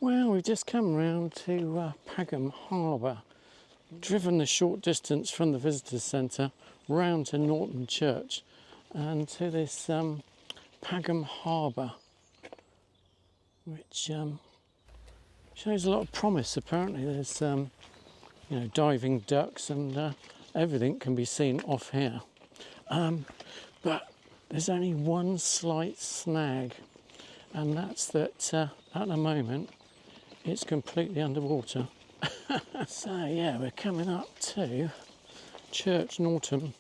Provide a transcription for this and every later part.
Well, we've just come round to Pagham Harbour, driven the short distance from the visitor centre round to Norton Church and to this Pagham Harbour, which shows a lot of promise. Apparently there's diving ducks and everything can be seen off here, but there's only one slight snag, and that's that at the moment it's completely underwater. So yeah, we're coming up to Church Norton,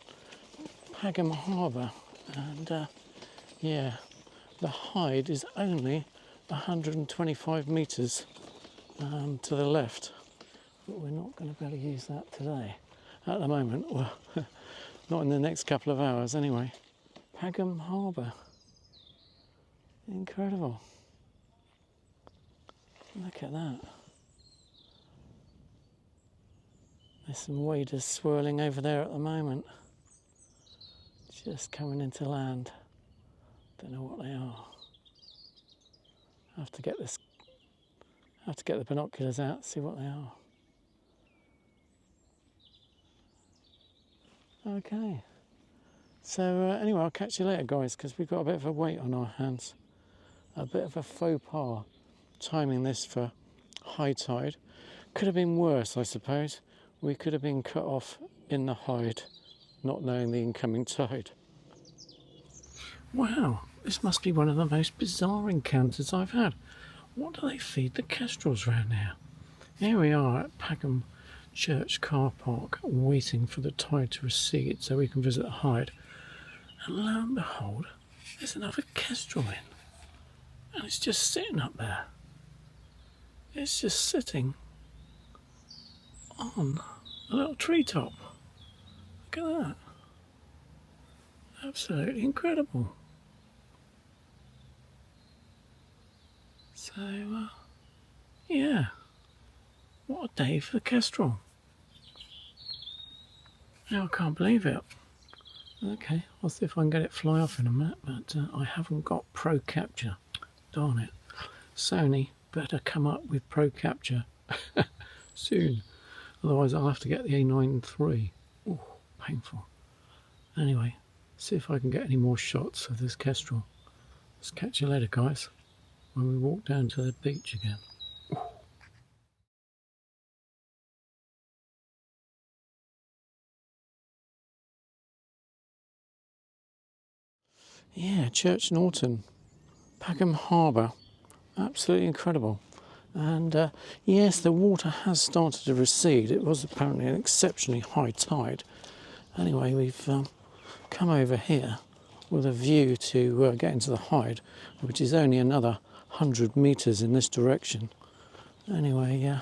Pagham Harbour, and yeah, the Hyde is only 125 metres to the left, but we're not going to be able to use that today at the moment. Well, not in the next couple of hours anyway. Pagham Harbour, incredible. Look at that. There's some waders swirling over there at the moment, just coming into land. Don't know what they are. I have to get the binoculars out, see what they are. Okay. So anyway, I'll catch you later, guys, because we've got a bit of a weight on our hands. A bit of a faux pas timing this for high tide. Could have been worse, I suppose. We could have been cut off in the Hyde, not knowing the incoming tide. Wow, this must be one of the most bizarre encounters I've had. What do they feed the kestrels around here? Here we are at Pagham Church car park, waiting for the tide to recede so we can visit the Hyde. And lo and behold, there's another kestrel in. And it's just sitting up there. It's just sitting on a little treetop. Look at that. Absolutely incredible. So, yeah. What a day for the kestrel. Now I can't believe it. Okay, I'll see if I can get it fly off in a minute, but I haven't got Pro Capture. Darn it. Sony better come up with Pro Capture soon. Otherwise I'll have to get the A9 III. Oh, painful. Anyway, see if I can get any more shots of this kestrel. Let's catch you later, guys, when we walk down to the beach again. Yeah, Church Norton, Pagham Harbour, absolutely incredible. And yes, the water has started to recede. It was apparently an exceptionally high tide. Anyway, we've come over here with a view to get into the Hyde, which is only another 100 metres in this direction. Anyway,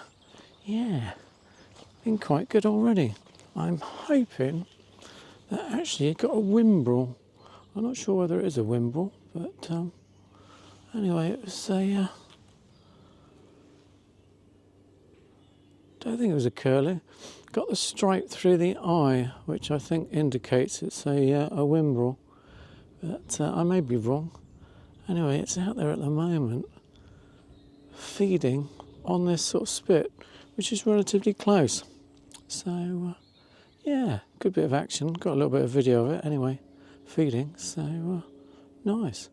yeah, been quite good already. I'm hoping that actually it got a wimbrel. I'm not sure whether it is a wimbrel, but anyway, it was a... don't think it was a curlew. Got the stripe through the eye, which I think indicates it's a wimbrel, but I may be wrong. Anyway, it's out there at the moment, feeding on this sort of spit, which is relatively close. So, yeah, good bit of action. Got a little bit of video of it anyway, feeding, so nice.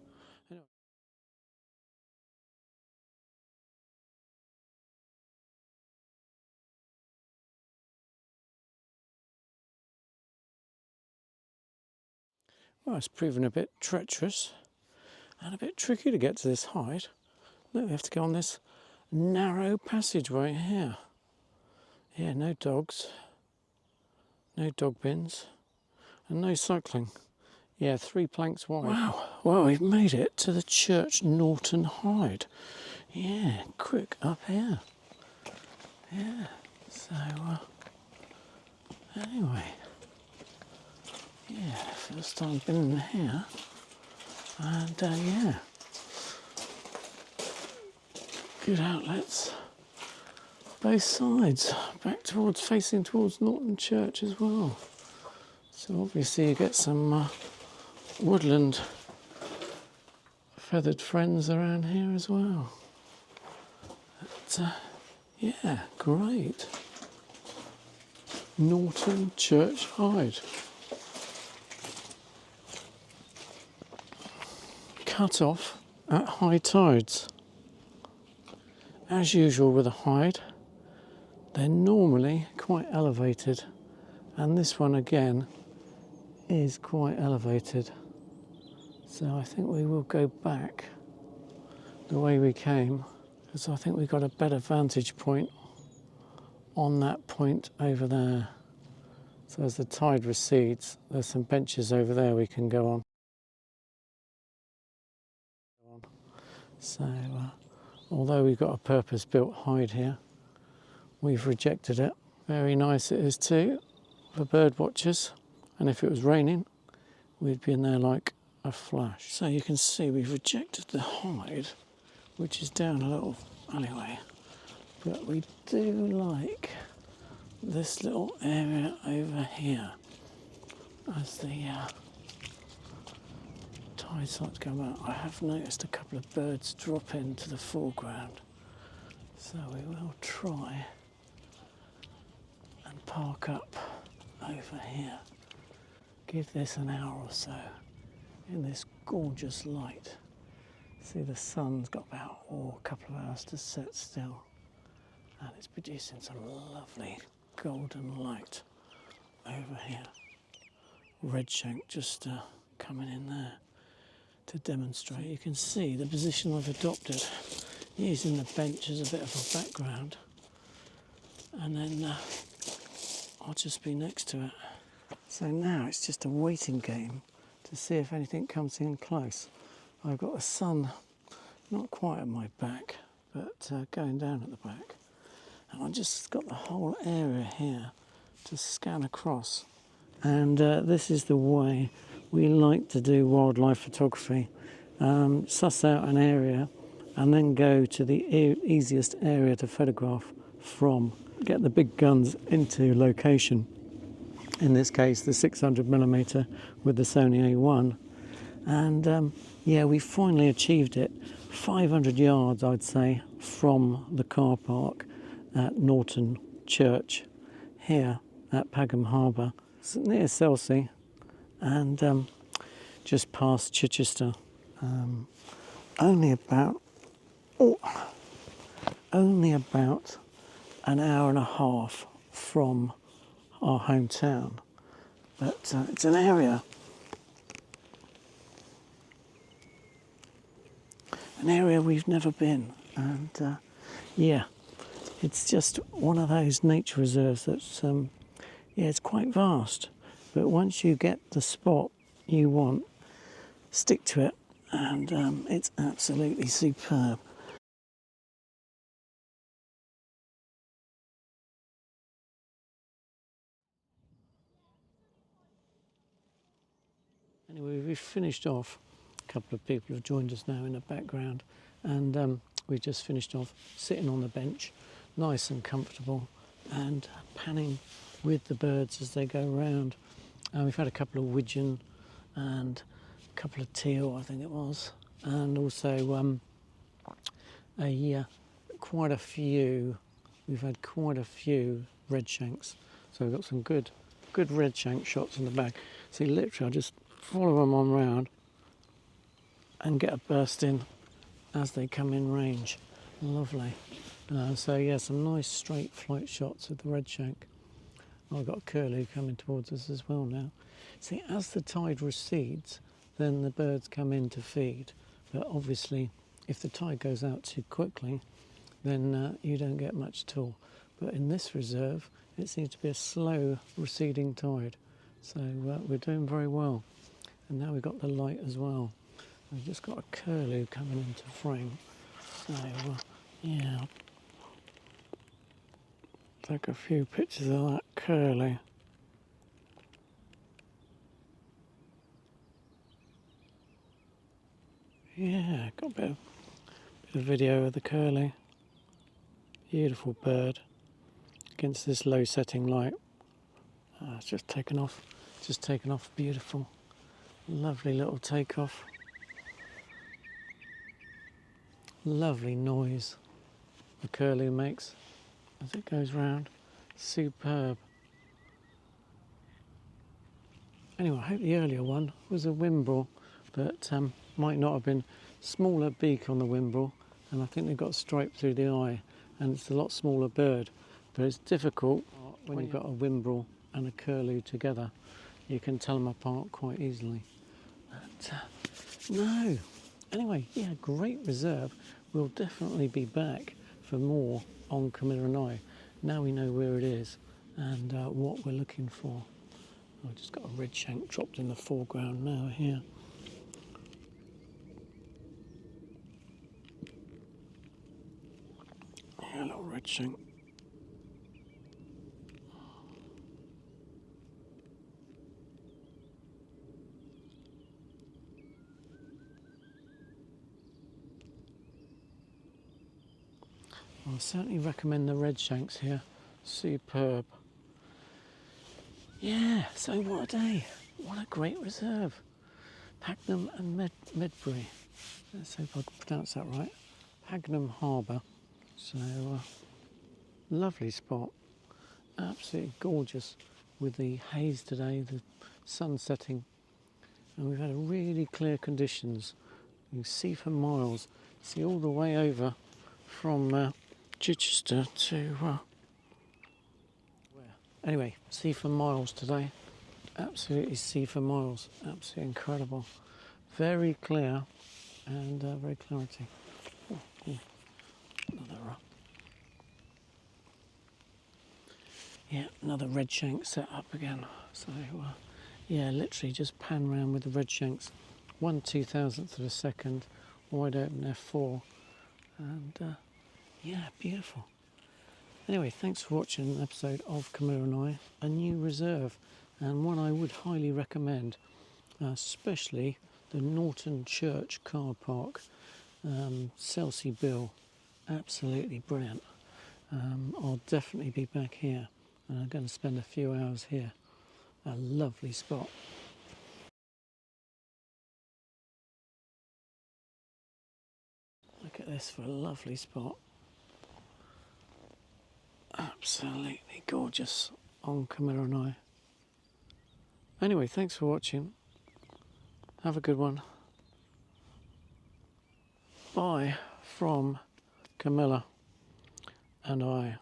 Well, it's proven a bit treacherous and a bit tricky to get to this Hyde. Look, we have to go on this narrow passageway here. Yeah, no dogs, no dog bins, and no cycling. Yeah, 3 planks wide. Wow, well, we've made it to the Church Norton Hyde. Yeah, quick up here. Yeah, so, anyway. Yeah, first time been in here, and yeah, good outlets, both sides, back towards, facing towards Norton Church as well. So obviously you get some woodland feathered friends around here as well. But yeah, great. Norton Church hide. Cut off at high tides. As usual with a hide, they're normally quite elevated, and this one again is quite elevated. So I think we will go back the way we came, because I think we got a better vantage point on that point over there. So as the tide recedes, there's some benches over there we can go on. So although we've got a purpose-built hide here, we've rejected it. Very nice it is too for bird watchers, and if it was raining we'd be in there like a flash. So you can see we've rejected the hide, which is down a little alleyway, but we do like this little area over here as the tide starts to come out. I have noticed a couple of birds drop into the foreground, so we will try and park up over here. Give this an hour or so in this gorgeous light. See, the sun's got about a couple of hours to set still, and it's producing some lovely golden light over here. Redshank just coming in there to demonstrate. You can see the position I've adopted, using the bench as a bit of a background, and then I'll just be next to it. So now it's just a waiting game to see if anything comes in close. I've got the sun not quite at my back, but going down at the back, and I've just got the whole area here to scan across. And this is the way we like to do wildlife photography. Suss out an area and then go to the easiest area to photograph from. Get the big guns into location. In this case, the 600mm with the Sony A1. And yeah, we finally achieved it. 500 yards, I'd say, from the car park at Norton Church, here at Pagham Harbour, near Selsey, and just past Chichester. Only about an hour and a half from our hometown, but it's an area we've never been, and yeah, it's just one of those nature reserves that's yeah, it's quite vast, but once you get the spot you want, stick to it, and it's absolutely superb. Anyway, we've finished off. A couple of people have joined us now in the background, and we've just finished off sitting on the bench, nice and comfortable, and panning with the birds as they go round. We've had a couple of widgeon and a couple of teal, I think it was, and also quite a few. We've had quite a few redshanks, so we've got some good redshank shots in the back. See, literally, I just follow them on round and get a burst in as they come in range. Lovely. So yeah, some nice straight flight shots with the redshank. I've got a curlew coming towards us as well now. See, as the tide recedes, then the birds come in to feed. But obviously, if the tide goes out too quickly, then you don't get much at all. But in this reserve, it seems to be a slow receding tide. So we're doing very well. And now we've got the light as well. We've just got a curlew coming into frame. So yeah, I'll take a few pictures of that curlew. Yeah, got a bit of video of the curlew. Beautiful bird against this low setting light. It's just taken off beautiful. Lovely little takeoff. Lovely noise. the curlew makes as it goes round. Superb. Anyway, I hope the earlier one was a whimbrel, but might not have been. Smaller beak on the whimbrel, and I think they've got a stripe through the eye, and it's a lot smaller bird. But it's difficult when you've got a whimbrel and a curlew together. You can tell them apart quite easily. But, no. Anyway, yeah, great reserve. We'll definitely be back for more on Camilla I. Now we know where it is and what we're looking for. I've just got a red shank dropped in the foreground now here. Yeah, a little red shank. I certainly recommend the red shanks here. Superb. Yeah, so what a day. What a great reserve. Pagham and Medbury. Let's hope I pronounce that right. Pagham Harbour. So, lovely spot. Absolutely gorgeous with the haze today, the sun setting. And we've had a really clear conditions. You can see for miles. See all the way over from Chichester to anyway, see for miles today. Absolutely see for miles. Absolutely incredible. Very clear and very clarity. Oh, oh. Another yeah, another red shank set up again. So yeah, literally just pan round with the red shanks. 1/2000th of a second, wide open f4, and yeah, beautiful. Anyway, thanks for watching an episode of Camilla I, a new reserve, and one I would highly recommend, especially the Norton Church car park, Selsey Bill, absolutely brilliant. I'll definitely be back here, and I'm going to spend a few hours here. A lovely spot. Look at this for a lovely spot. Absolutely gorgeous on Camilla I. Anyway, thanks for watching. Have a good one. Bye from Camilla and I.